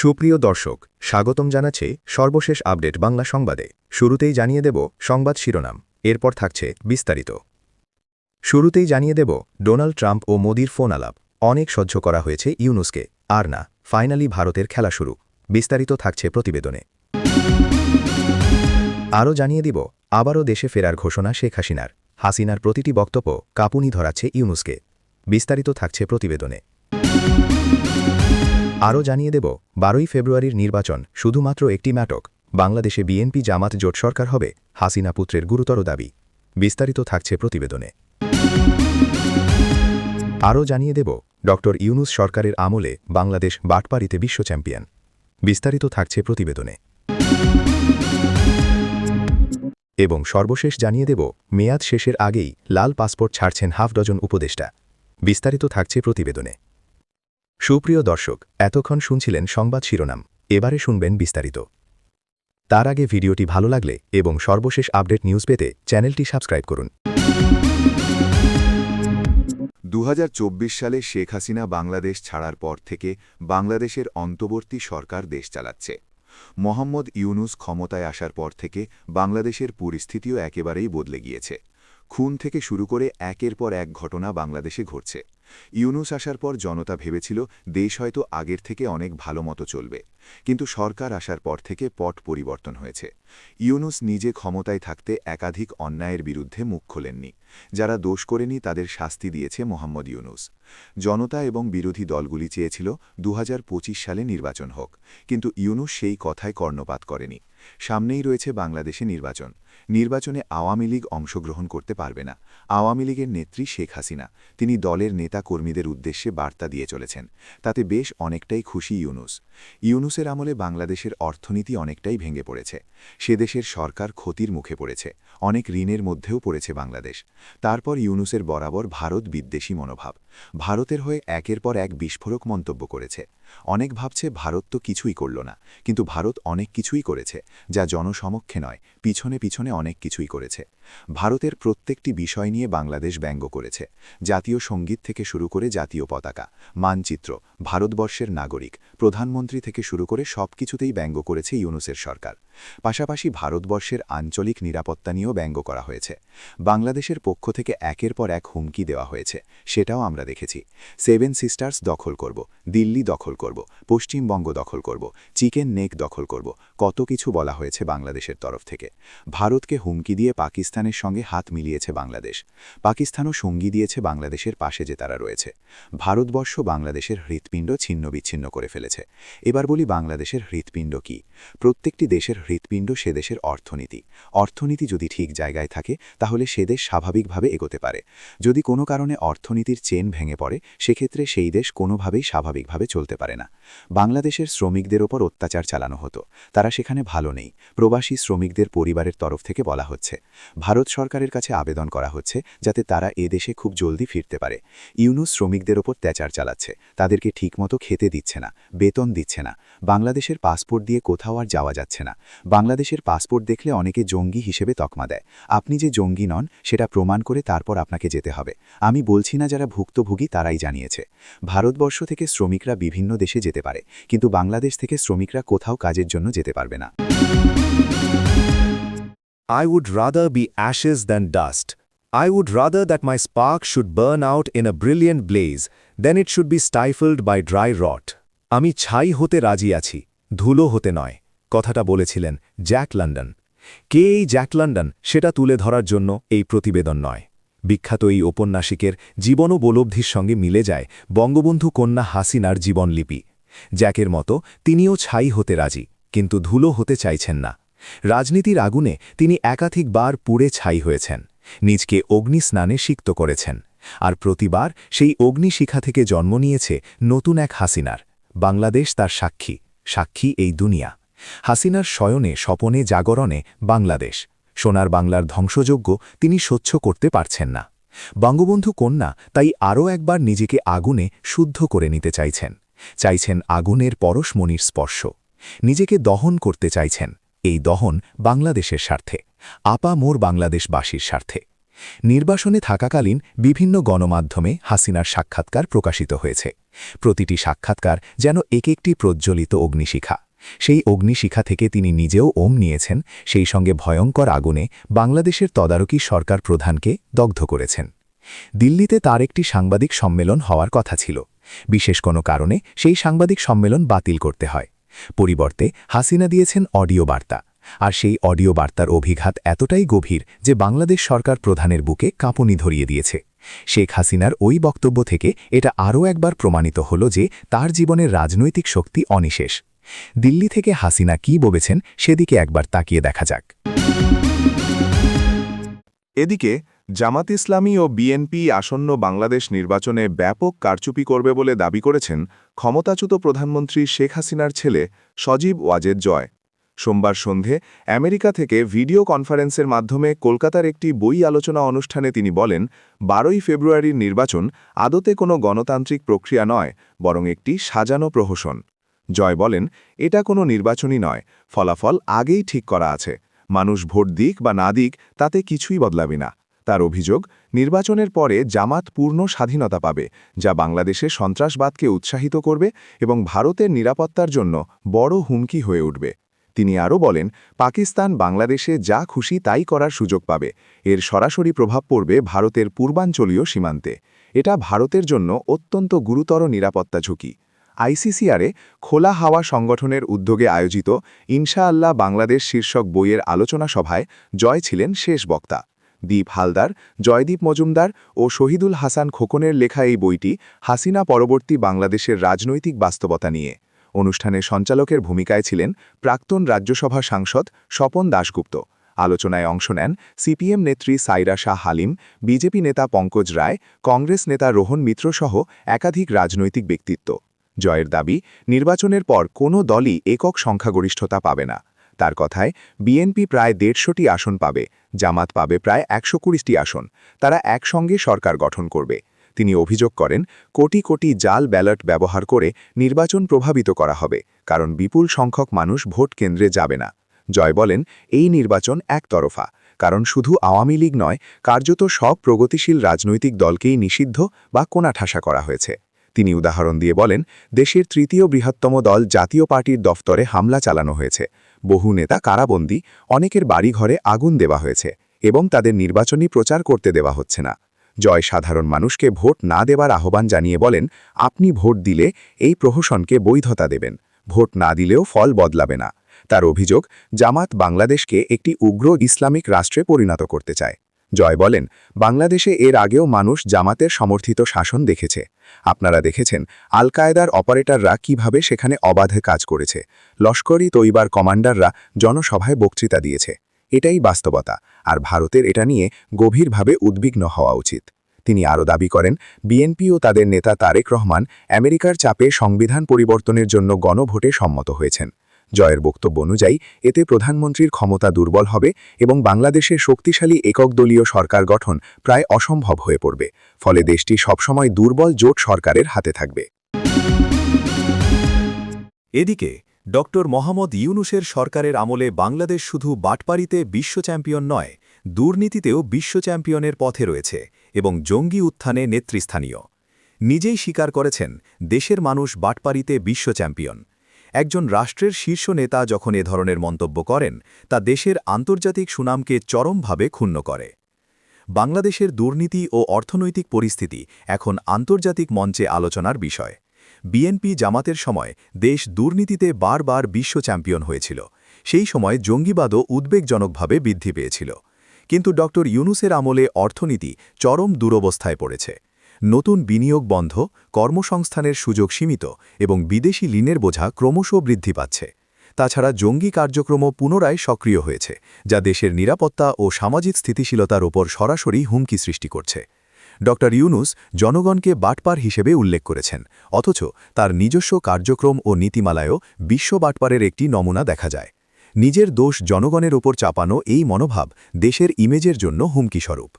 সুপ্রিয় দর্শক, স্বাগতম জানাচ্ছে সর্বশেষ আপডেট বাংলা সংবাদে। শুরুতেই জানিয়ে দেব সংবাদ শিরোনাম, এরপর থাকছে বিস্তারিত। শুরুতেই জানিয়ে দেব ডোনাল্ড ট্রাম্প ও মোদির ফোন আলাপ। অনেক সহ্য করা হয়েছে ইউনুসকে, আর না, ফাইনালি ভারতের খেলা শুরু। বিস্তারিত থাকছে প্রতিবেদনে। আরও জানিয়ে দিব আবারও দেশে ফেরার ঘোষণা শেখ হাসিনার প্রতিটি বক্তব্য কাঁপুনি ধরাচ্ছে ইউনুসকে। বিস্তারিত থাকছে প্রতিবেদনে। আরও জানিয়ে দেব 12ই ফেব্রুয়ারির নির্বাচন শুধুমাত্র একটি নাটক, বাংলাদেশে বিএনপি জামাত জোট সরকার হবে, হাসিনা পুত্রের গুরুতর দাবি। বিস্তারিত থাকছে প্রতিবেদনে। আরও জানিয়ে দেব ড ইউনুস সরকারের আমলে বাংলাদেশ বাটপাড়িতে বিশ্ব চ্যাম্পিয়ন। বিস্তারিত থাকছে প্রতিবেদনে। এবং সর্বশেষ জানিয়ে দেব মেয়াদ শেষের আগেই লাল পাসপোর্ট ছাড়ছেন হাফ ডজন উপদেষ্টা। বিস্তারিত থাকছে প্রতিবেদনে। সুপ্রিয় দর্শক, এতক্ষণ শুনছিলেন সংবাদ শিরোনাম, এবারে শুনবেন বিস্তারিত। তার আগে ভিডিওটি ভালো লাগলে এবং সর্বশেষ আপডেট নিউজ পেতে চ্যানেলটি সাবস্ক্রাইব করুন। 2024 সালে শেখ হাসিনা বাংলাদেশ ছাড়ার পর থেকে বাংলাদেশের অন্তর্বর্তী সরকার দেশ চালাচ্ছে। মোহাম্মদ ইউনুস ক্ষমতায় আসার পর থেকে বাংলাদেশের পরিস্থিতিও একেবারেই বদলে গিয়েছে। খুন থেকে শুরু করে একের পর এক ঘটনা বাংলাদেশে ঘটছে। ইউনুস আসার পর জনতা ভেবেছিল দেশ হয়তো আগের থেকে অনেক ভালো মতো চলবে, কিন্তু সরকার আসার পর থেকে পট পরিবর্তন হয়েছে। ইউনুস নিজে ক্ষমতায় থাকতে একাধিক অন্যায়ের বিরুদ্ধে মুখ খোলেননি। যারা দোষ করেনি তাদের শাস্তি দিয়েছে মোহাম্মদ ইউনুস। জনতা এবং বিরোধী দলগুলি চেয়েছিল 2025 সালে নির্বাচন হোক, কিন্তু ইউনুস সেই কথায় কর্ণপাত করেনি। সামনেই রয়েছে বাংলাদেশে নির্বাচনে আওয়ামী লীগ অংশগ্রহণ করতে পারবে না। আওয়ামী লীগের নেত্রী শেখ হাসিনা, তিনি দলের নেতা কর্মীদের উদ্দেশ্যে বার্তা দিয়ে চলেছেন। তাতে বেশ অনেকটাই খুশি ইউনুসের আমলে বাংলাদেশের অর্থনীতি অনেকটাই ভেঙে পড়েছে। সে দেশের সরকার ক্ষতির মুখে পড়েছে, অনেক ঋণের মধ্যেও পড়েছে বাংলাদেশ। তারপর ইউনুসের বরাবর ভারত বিদ্বেষী মনোভাব, ভারতের হয়ে একের পর এক বিস্ফোরক মন্তব্য করেছে। অনেক ভাবছে ভারত তো কিছুই করল না, কিন্তু ভারত অনেক কিছুই করেছে, যা জনসমক্ষে নয়, পিছনে পিছনে অনেক কিছুই করেছে। ভারতের প্রত্যেকটি বিষয় নিয়ে বাংলাদেশ ব্যঙ্গ করেছে। জাতীয় সঙ্গীত থেকে শুরু করে জাতীয় পতাকা, মানচিত্র, ভারতবর্ষের নাগরিক, প্রধানমন্ত্রী থেকে শুরু করে সবকিছুতেই ব্যঙ্গ করেছে ইউনুসের সরকার। পাশাপাশি ভারতবর্ষের আঞ্চলিক নিরাপত্তা নিয়েও ব্যঙ্গ করা হয়েছে। বাংলাদেশের পক্ষ থেকে একের পর এক হুমকি দেওয়া হয়েছে, সেটাও আমরা দেখেছি। 7 সিস্টার্স দখল করব, দিল্লি দখল করব, পশ্চিমবঙ্গ দখল করব, চিকেন নেক দখল করব, কত কিছু বলা হয়েছে বাংলাদেশের তরফ থেকে। ভারতকে হুমকি দিয়ে পাকিস্তানের সঙ্গে হাত মিলিয়েছে বাংলাদেশ। পাকিস্তানও সঙ্গী দিয়েছে বাংলাদেশের পাশে যে তারা রয়েছে। ভারতবর্ষ বাংলাদেশের হৃৎপিণ্ড ছিন্নবিচ্ছিন্ন করে ফেলেছে। এবার বলি বাংলাদেশের হৃৎপিণ্ড কি? প্রত্যেকটি দেশের হৃৎপিণ্ড সে দেশের অর্থনীতি যদি ঠিক জায়গায় থাকে তাহলে সে দেশ স্বাভাবিকভাবে এগোতে পারে। যদি কোনো কারণে অর্থনীতির চেন ভেঙে পড়ে, সেক্ষেত্রে সেই দেশ কোনোভাবেই স্বাভাবিকভাবে চলতে পারে না। বাংলাদেশের শ্রমিকদের ওপর অত্যাচার চালানো হতো, তারা সেখানে ভালো নেই। প্রবাসী শ্রমিকদের পরিবারের তরফ থেকে বলা হচ্ছে, ভারত সরকারের কাছে আবেদন করা হচ্ছে যাতে তারা এ দেশে খুব জলদি ফিরতে পারে। ইউনুস শ্রমিকদের ওপর অত্যাচার চালাচ্ছে, তাদেরকে ঠিকমতো খেতে দিচ্ছে না, বেতন দিচ্ছে না। বাংলাদেশের পাসপোর্ট দিয়ে কোথাও আর যাওয়া যাচ্ছে না। বাংলাদেশের পাসপোর্ট দেখলে অনেকে জঙ্গি হিসেবে তকমা দেয়। আপনি যে জঙ্গি নন সেটা প্রমাণ করে তারপর আপনাকে যেতে হবে। আমি বলছি না যারা ভুক্তভোগী তারাই জানিয়েছে। ভারতবর্ষ থেকে শ্রমিকরা বিভিন্ন দেশে যেতে পারে, কিন্তু বাংলাদেশ থেকে শ্রমিকরা কোথাও কাজের জন্য যেতে পারবে না। I would rather be ashes than dust. I would rather that my spark should burn out in a brilliant blaze than it should be stifled by dry rot. আমি ছাই হতে রাজি আছি, ধুলো হতে নয়, কথাটা বলেছিলেন জ্যাক লন্ডন। কে এই জ্যাক লন্ডন সেটা তুলে ধরার জন্য এই প্রতিবেদন নয়। বিখ্যাত এই ঔপন্যাসিকের জীবন ও উপলব্ধির সঙ্গে মিলে যায় বঙ্গবন্ধু কন্যা হাসিনার জীবনলিপি। জ্যাকের মতো তিনিও ছাই হতে রাজি, কিন্তু ধুলো হতে চাইছেন না। রাজনীতির আগুনে তিনি একাধিকবার পুড়ে ছাই হয়েছেন, নিজকে অগ্নিস্নানে সিক্ত করেছেন। আর প্রতিবার সেই অগ্নিশিখা থেকে জন্ম নিয়েছে নতুন এক হাসিনার। বাংলাদেশ তার সাক্ষী এই দুনিয়া। হাসিনার শয়নে স্বপনে জাগরণে বাংলাদেশ, সোনার বাংলার ধ্বংসযজ্ঞ তিনি সহ্য করতে পারছেন না। বঙ্গবন্ধু কন্যা তাই আরও একবার নিজেকে আগুনে শুদ্ধ করে নিতে চাইছেন আগুনের পরশমণির স্পর্শ। নিজেকে দহন করতে চাইছেন, এই দহন বাংলাদেশের স্বার্থে, আপা মোর বাংলাদেশবাসীর স্বার্থে। নির্বাসনে থাকাকালীন বিভিন্ন গণমাধ্যমে হাসিনার সাক্ষাৎকার প্রকাশিত হয়েছে। প্রতিটি সাক্ষাৎকার যেন একটি প্রজ্বলিত অগ্নিশিখা। সেই অগ্নিশিখা থেকে তিনি নিজেও ওম নিয়েছেন, সেই সঙ্গে ভয়ঙ্কর আগুনে বাংলাদেশের তদারকি সরকার প্রধানকে দগ্ধ করেছেন। দিল্লিতে তার একটি সাংবাদিক সম্মেলন হওয়ার কথা ছিল। বিশেষ কোনো কারণে সেই সাংবাদিক সম্মেলন বাতিল করতে হয়। পরিবর্তে হাসিনা দিয়েছেন অডিও বার্তা, আর সেই অডিও বার্তার অভিঘাত এতটাই গভীর যে বাংলাদেশ সরকার প্রধানের বুকে কাঁপুনি ধরিয়ে দিয়েছে। শেখ হাসিনার ওই বক্তব্য থেকে এটা আরও একবার প্রমাণিত হল যে তার জীবনের রাজনৈতিক শক্তি অনিশেষ। দিল্লি থেকে হাসিনা কী বলেছেন সেদিকে একবার তাকিয়ে দেখা যাক। এদিকে জামাত ইসলামী ও বিএনপি আসন্ন বাংলাদেশ নির্বাচনে ব্যাপক কারচুপি করবে বলে দাবি করেছেন ক্ষমতাচ্যুত প্রধানমন্ত্রী শেখ হাসিনার ছেলে সজীব ওয়াজেদ জয়। সোমবার সন্ধে আমেরিকা থেকে ভিডিও কনফারেন্সের মাধ্যমে কলকাতার একটি বই আলোচনা অনুষ্ঠানে তিনি বলেন, 12ই ফেব্রুয়ারির নির্বাচন আদতে কোনো গণতান্ত্রিক প্রক্রিয়া নয়, বরং একটি সাজানো প্রহসন। জয় বলেন, এটা কোনো নির্বাচনই নয়, ফলাফল আগেই ঠিক করা আছে। মানুষ ভোট দিক বা না দিক তাতে কিছুই বদলাবে না। তার অভিযোগ, নির্বাচনের পরে জামাত পূর্ণ স্বাধীনতা পাবে, যা বাংলাদেশে সন্ত্রাসবাদকে উৎসাহিত করবে এবং ভারতের নিরাপত্তার জন্য বড় হুমকি হয়ে উঠবে। তিনি আরও বলেন, পাকিস্তান বাংলাদেশে যা খুশি তাই করার সুযোগ পাবে। এর সরাসরি প্রভাব পড়বে ভারতের পূর্বাঞ্চলীয় সীমান্তে। এটা ভারতের জন্য অত্যন্ত গুরুতর নিরাপত্তা ঝুঁকি। আইসিসিআরে খোলা হাওয়া সংগঠনের উদ্যোগে আয়োজিত ইনশাআল্লাহ বাংলাদেশ শীর্ষক বইয়ের আলোচনা সভায় জয় ছিলেন শেষ বক্তা। দীপ হালদার, জয়দীপ মজুমদার ও শহীদুল হাসান খোকনের লেখা এই বইটি হাসিনা পরবর্তী বাংলাদেশের রাজনৈতিক বাস্তবতা নিয়ে। অনুষ্ঠানে সঞ্চালকের ভূমিকায় ছিলেন প্রাক্তন রাজ্যসভা সাংসদ স্বপন দাশগুপ্ত। আলোচনায় অংশ নেন সিপিএম নেত্রী সাইরা শাহ হালিম, বিজেপি নেতা পঙ্কজ রায়, কংগ্রেস নেতা রোহন মিত্র সহ একাধিক রাজনৈতিক ব্যক্তিত্ব। জয়ের দাবি, নির্বাচনের পর কোনো দলই একক সংখ্যাগরিষ্ঠতা পাবে না। তার কথায়, বিএনপি প্রায় 150টি আসন পাবে, জামাত পাবে প্রায় 120টি আসন। তারা একসঙ্গে সরকার গঠন করবে। তিনি অভিযোগ করেন, কোটি কোটি জাল ব্যালট ব্যবহার করে নির্বাচন প্রভাবিত করা হবে, কারণ বিপুল সংখ্যক মানুষ ভোট কেন্দ্রে যাবে না। জয় বলেন, এই নির্বাচন একতরফা, কারণ শুধু আওয়ামী লীগ নয়, কার্যত সব প্রগতিশীল রাজনৈতিক দলকেই নিষিদ্ধ বা কোণঠাসা করা হয়েছে। তিনি উদাহরণ দিয়ে বলেন, দেশের তৃতীয় বৃহত্তম দল জাতীয় পার্টির দফতরে হামলা চালানো হয়েছে, বহু নেতা কারাবন্দী, অনেকের বাড়িঘরে আগুন দেওয়া হয়েছে এবং তাদের নির্বাচনী প্রচার করতে দেওয়া হচ্ছে না। জয় সাধারণ মানুষকে ভোট না দেওয়ার আহ্বান জানিয়ে বলেন, আপনি ভোট দিলে এই প্রহসনকে বৈধতা দেবেন, ভোট না দিলেও ফল বদলাবে না। তার অভিযোগ, জামাত বাংলাদেশকে একটি উগ্র ইসলামিক রাষ্ট্রে পরিণত করতে চায়। জয় বলেন, বাংলাদেশে এর আগেও মানুষ জামাতের সমর্থিত শাসন দেখেছে। আপনারা দেখেছেন আল কায়েদার অপারেটররা কিভাবে সেখানে অবাধে কাজ করেছে। লস্করি তৈবার কমান্ডাররা জনসভায় বক্তৃতা দিয়েছে। এটাই বাস্তবতা, আর ভারতের এটা নিয়ে গভীরভাবে উদ্বিগ্ন হওয়া উচিত। তিনি আরও দাবি করেন, বিএনপি ও তাদের নেতা তারেক রহমান আমেরিকার চাপে সংবিধান পরিবর্তনের জন্য গণভোটে সম্মত হয়েছেন। জয়ের বক্তব্য অনুযায়ী এতে প্রধানমন্ত্রীর ক্ষমতা দুর্বল হবে এবং বাংলাদেশের শক্তিশালী একক দলীয় সরকার গঠন প্রায় অসম্ভব হয়ে পড়বে। ফলে দেশটি সবসময় দুর্বল জোট সরকারের হাতে থাকবে। এদিকে ডক্টর মোহাম্মদ ইউনূসের সরকারের আমলে বাংলাদেশ শুধু বাটপাড়িতে বিশ্ব চ্যাম্পিয়ন নয়, দুর্নীতিতেও বিশ্ব চ্যাম্পিয়নের পথে রয়েছে এবং জঙ্গি উত্থানে নেতৃস্থানীয়। নিজেই স্বীকার করেছেন, দেশের মানুষ বাটপাড়িতে বিশ্ব চ্যাম্পিয়ন। একজন রাষ্ট্রের শীর্ষ নেতা যখন এ ধরনের মন্তব্য করেন, তা দেশের আন্তর্জাতিক সুনামকে চরমভাবে ক্ষুণ্ণ করে। বাংলাদেশের দুর্নীতি ও অর্থনৈতিক পরিস্থিতি এখন আন্তর্জাতিক মঞ্চে আলোচনার বিষয়। বিএনপি জামাতের সময় দেশ দুর্নীতিতে বারবার বিশ্ব চ্যাম্পিয়ন হয়েছিল। সেই সময় জঙ্গিবাদও উদ্বেগজনকভাবে বৃদ্ধি পেয়েছিল। কিন্তু ড. ইউনূসের আমলে অর্থনীতি চরম দুরবস্থায় পড়েছে। নতুন বিনিয়োগ বন্ধ, কর্মসংস্থানের সুযোগ সীমিত এবং বিদেশি ঋণের বোঝা ক্রমশ বৃদ্ধি পাচ্ছে। তাছাড়া জঙ্গি কার্যক্রম পুনরায় সক্রিয় হয়েছে, যা দেশের নিরাপত্তা ও সামাজিক স্থিতিশীলতার ওপর সরাসরি হুমকি সৃষ্টি করছে। ড. ইউনূস জনগণকে বাটপার হিসেবে উল্লেখ করেছেন, অথচ তার নিজস্ব কার্যক্রম ও নীতিমালায়ও বিশ্ব বাটপারের একটি নমুনা দেখা যায়। নিজের দোষ জনগণের ওপর চাপানো এই মনোভাব দেশের ইমেজের জন্য হুমকিস্বরূপ।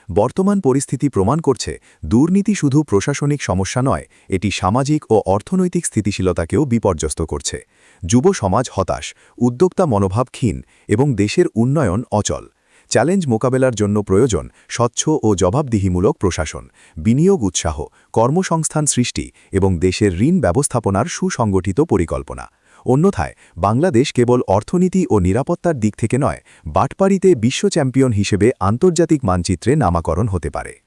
বর্তমান পরিস্থিতি প্রমাণ করছে, দুর্নীতি শুধু প্রশাসনিক সমস্যা নয়, এটি সামাজিক ও অর্থনৈতিক স্থিতিশীলতাকেও বিপর্যস্ত করছে। যুব সমাজ হতাশ, উদ্যোক্তা মনোভাব ক্ষীণ এবং দেশের উন্নয়ন অচল। চ্যালেঞ্জ মোকাবেলার জন্য প্রয়োজন স্বচ্ছ ও জবাবদিহিমূলক প্রশাসন, বিনিয়োগ উৎসাহ, কর্মসংস্থান সৃষ্টি এবং দেশের ঋণ ব্যবস্থাপনার সুসংগঠিত পরিকল্পনা। অন্যথায় বাংলাদেশ কেবল অর্থনীতি ও নিরাপত্তার দিক থেকে নয়, বাটপাড়িতে বিশ্ব চ্যাম্পিয়ন হিসেবে আন্তর্জাতিক মানচিত্রে নামাকরণ হতে পারে।